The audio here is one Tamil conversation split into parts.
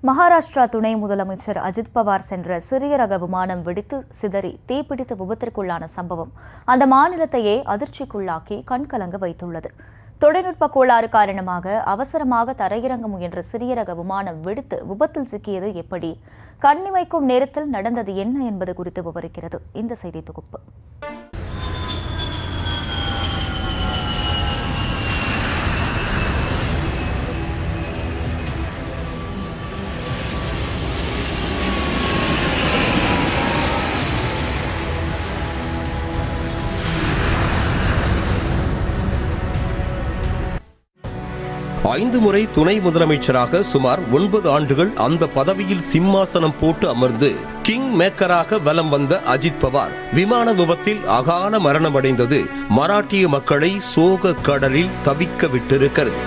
மகாராஷ்டிரா துணை முதலமைச்சர் அஜித் பவார் சென்ற சிறிய ரக விமானம் வெடித்து சிதறி தீப்பிடித்து விபத்திற்குள்ளான சம்பவம் அந்த மாநிலத்தையே அதிர்ச்சிக்குள்ளாக்கி கண்கலங்க வைத்துள்ளது. தொழில்நுட்ப கோளாறு காரணமாக அவசரமாக தரையிறங்க முயன்ற சிறிய ரக விமானம் வெடித்து விபத்தில் சிக்கியது எப்படி, கண்ணிமைக்கும் நேரத்தில் நடந்தது என்ன என்பது குறித்து விவரிக்கிறது இந்த செய்தி தொகுப்பு. ஐந்து முறை துணை முதலமைச்சராக சுமார் 9 ஆண்டுகள் அந்த பதவியில் சிம்மாசனம் போட்டு அமர்ந்து கிங் மேக்கராக வலம் வந்த அஜித் பவார் விமான விபத்தில் அகால மரணமடைந்தது மராட்டிய மக்களை சோக கடலில் தவிக்க விட்டிருக்கிறது.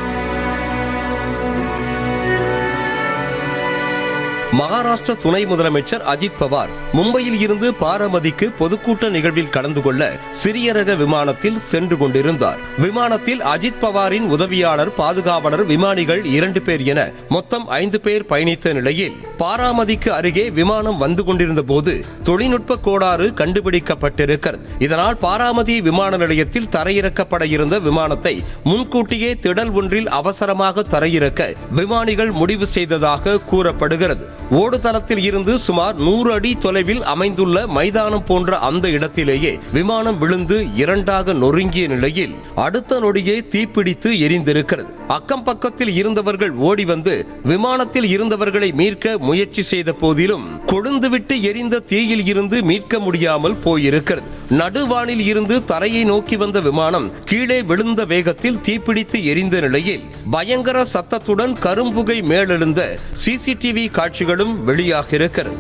மகாராஷ்டிர துணை முதலமைச்சர் அஜித் பவார் மும்பையில் இருந்து பாராமதிக்கு பொதுக்கூட்ட நிகழ்வில் கலந்து கொள்ள சிறிய ரக விமானத்தில் சென்று கொண்டிருந்தார். விமானத்தில் அஜித் பவாரின் உதவியாளர், பாதுகாவலர், விமானிகள் 2 பேர் என மொத்தம் 5 பேர் பயணித்த நிலையில் பாராமதிக்கு அருகே விமானம் வந்து கொண்டிருந்த போது தொழில்நுட்ப கோளாறு கண்டுபிடிக்கப்பட்டிருக்கிறது. இதனால் பாராமதி விமான நிலையத்தில் தரையிறக்கப்பட இருந்த விமானத்தை முன்கூட்டியே திடல் ஒன்றில் அவசரமாக தரையிறக்க விமானிகள் முடிவு செய்ததாக கூறப்படுகிறது. ஓடுதளத்தில் இருந்து சுமார் 100 அடி தொலைவில் அமைந்துள்ள மைதானம் போன்ற அந்த இடத்திலேயே விமானம் விழுந்து 2ஆக நொறுங்கிய நிலையில் அடுத்த நொடியே தீப்பிடித்து எரிந்திருக்கிறது. அக்கம் பக்கத்தில் இருந்தவர்கள் ஓடி வந்து விமானத்தில் இருந்தவர்களை மீட்க முயற்சி செய்த போதிலும் கொழுந்துவிட்டு எரிந்த தீயில் இருந்து மீட்க முடியாமல் போயிருக்கிறது. நடுவானில் இருந்து தரையை நோக்கி வந்த விமானம் கீழே விழுந்த வேகத்தில் தீப்பிடித்து எரிந்த நிலையில் பயங்கர சத்தத்துடன் கரும்புகை மேலெழுந்த சிசிடிவி காட்சிகளும் வெளியாகியிருக்கிறது.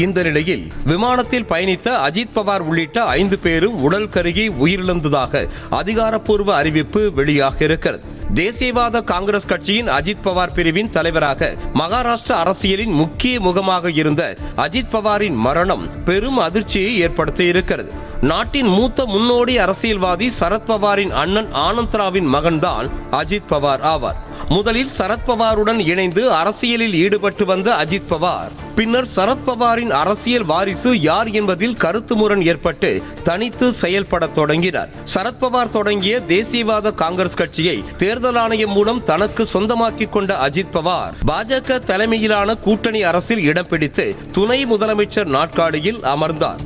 இந்த நிலையில் விமானத்தில் பயணித்த அஜித் பவார் உள்ளிட்ட 5 பேரும் உடல் கருகி உயிரிழந்ததாக அதிகாரப்பூர்வ அறிவிப்பு வெளியாகியிருக்கிறது. தேசியவாத காங்கிரஸ் கட்சியின் அஜித் பவார் பிரிவின் தலைவராக மகாராஷ்டிரா அரசியலின் முக்கிய முகமாக இருந்த அஜித் பவாரின் மரணம் பெரும் அதிர்ச்சியை ஏற்படுத்தி இருக்கிறது. நாட்டின் மூத்த முன்னோடி அரசியல்வாதி சரத்பவாரின் அண்ணன் ஆனந்த்ராவின் மகன்தான் அஜித் பவார் ஆவார். முதலில் சரத்பவாருடன் இணைந்து அரசியலில் ஈடுபட்டு வந்த அஜித் பவார் பின்னர் சரத்பவாரின் அரசியல் வாரிசு யார் என்பதில் கருத்து முரண் ஏற்பட்டு தனித்து செயல்பட தொடங்கினார். சரத்பவார் தொடங்கிய தேசியவாத காங்கிரஸ் கட்சியை தேர்தல் ஆணையம் மூலம் தனக்கு சொந்தமாக்கிக் கொண்ட அஜித் பவார் பாஜக தலைமையிலான கூட்டணி அரசில் இடம் பிடித்து துணை முதலமைச்சர் நாற்காலியில் அமர்ந்தார்.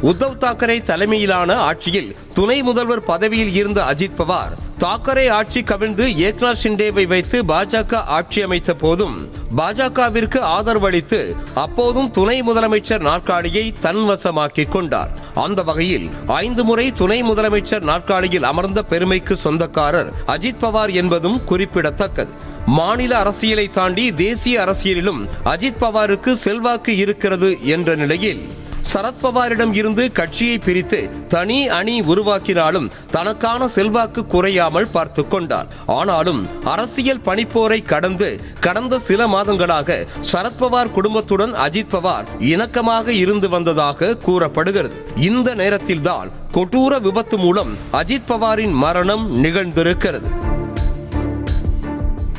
உத்தவ் தாக்கரே தலைமையிலான ஆட்சியில் துணை முதல்வர் பதவியில் இருந்த அஜித் பவார் தாக்கரே ஆட்சி கவிழ்ந்து ஏக்நாத் ஷிண்டேவை வைத்து பாஜக ஆட்சி அமைத்த போதும் பாஜகவிற்கு ஆதரவளித்து அப்போதும் துணை முதலமைச்சர் நாற்காலியை தன்வசமாக்கிக் கொண்டார். அந்த வகையில் 5 முறை துணை முதலமைச்சர் நாற்காலியில் அமர்ந்த பெருமைக்கு சொந்தக்காரர் அஜித் பவார் என்பதும் குறிப்பிடத்தக்கது. மாநில அரசியலை தாண்டி தேசிய அரசியலிலும் அஜித் பவாருக்கு செல்வாக்கு இருக்கிறது என்ற நிலையில் சரத்பவாரிடம் இருந்து கட்சியை பிரித்து தனி அணி உருவாக்கினாலும் தனக்கான செல்வாக்கு குறையாமல் பார்த்து கொண்டார். ஆனாலும் அரசியல் பனிப்போரை கடந்த சில மாதங்களாக சரத்பவார் குடும்பத்துடன் அஜித் பவார் இணக்கமாக இருந்து வந்ததாக கூறப்படுகிறது. இந்த நேரத்தில்தான் கொடூர விபத்து மூலம் அஜித் பவாரின் மரணம் நிகழ்ந்திருக்கிறது.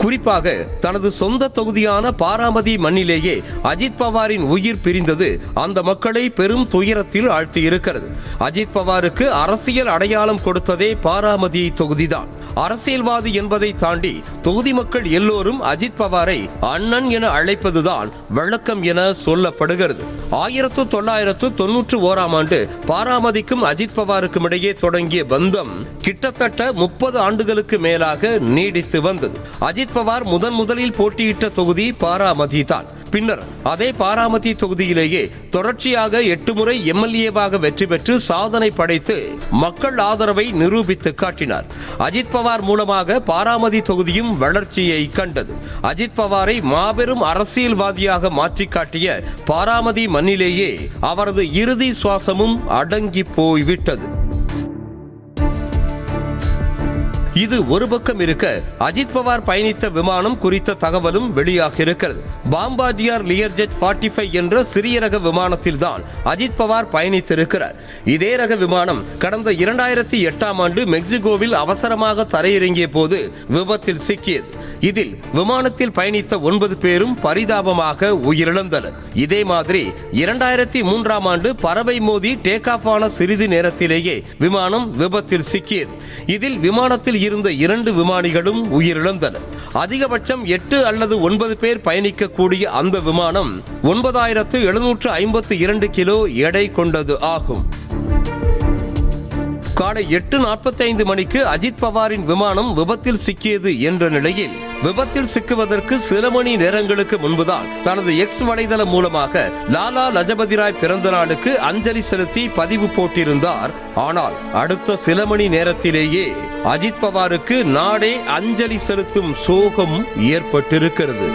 குறிப்பாக தனது சொந்த தொகுதியான பாராமதி மண்ணிலேயே அஜித் பவாரின் உயிர் பிரிந்தது அந்த மக்களை பெரும் துயரத்தில் ஆழ்த்தியிருக்கிறது. அஜித் பவாருக்கு அரசியல் அடையாளம் கொடுத்ததே பாராமதி தொகுதிதான். அரசியல்வாதி என்பதை தாண்டி தொகுதி மக்கள் எல்லோரும் அஜித் பவாரை அண்ணன் என அழைப்பதுதான் வழக்கம் என சொல்லப்படுகிறது. 1991ஆம் ஆண்டு பாராமதிக்கும் அஜித் பவாருக்கும் இடையே தொடங்கிய பந்தம் கிட்டத்தட்ட 30 ஆண்டுகளுக்கு மேலாக நீடித்து வந்தது. அஜித் பவார் முதலில் போட்டியிட்ட தொகுதி பாராமதி தான். பின்னர் அதே பாராமதி தொகுதியிலேயே தொடர்ச்சியாக 8 முறை எம்எல்ஏவாக வெற்றி பெற்று சாதனை படைத்து மக்கள் ஆதரவை நிரூபித்து காட்டினார். அஜித் பவார் மூலமாக பாராமதி தொகுதியும் வளர்ச்சியை கண்டது. அஜித் பவாரை மாபெரும் அரசியல்வாதியாக மாற்றி காட்டிய பாராமதி மண்ணிலேயே அவரது இறுதி சுவாசமும் அடங்கி போய்விட்டது. இது ஒரு பக்கம் இருக்க அஜித் பவார் பயணித்த விமானம் குறித்த தகவலும் வெளியாகியிருக்கிறது. பாம்பார்டியர் லியர்ஜெட் 45 என்ற சிறிய ரக விமானத்தில் தான் அஜித் பவார் பயணித்திருக்கிறார். இதே ரக விமானம் கடந்த 2008ஆம் ஆண்டு மெக்சிகோவில் அவசரமாக தரையிறங்கிய போது விபத்தில் சிக்கியது. இதில் விமானத்தில் பயணித்த 9 பேரும் பரிதாபமாக உயிரிழந்தனர். இதே மாதிரி 2003ஆம் ஆண்டு பறவை மோதி டேக் ஆஃப் ஆன சிறிது நேரத்திலேயே விமானம் விபத்தில் சிக்கியது. இதில் விமானத்தில் இருந்த 2 விமானிகளும் உயிரிழந்தனர். அதிகபட்சம் 8 அல்லது 9 பேர் பயணிக்கக்கூடிய அந்த விமானம் 9752 கிலோ எடை கொண்டது ஆகும். காலை 8:45 மணிக்கு அஜித் பவாரின் விமானம் விபத்தில் சிக்கியது என்ற நிலையில் விபத்தில் சிக்குவதற்கு சில மணி நேரங்களுக்கு முன்புதான் தனது எக்ஸ் வலைதளம் மூலமாக லாலா லஜபதி ராய் பிறந்த நாளுக்கு அஞ்சலி செலுத்தி பதிவு போட்டிருந்தார். ஆனால் அடுத்த சில மணி நேரத்திலேயே அஜித் பவாருக்கு நாடே அஞ்சலி செலுத்தும் சோகம் ஏற்பட்டிருக்கிறது.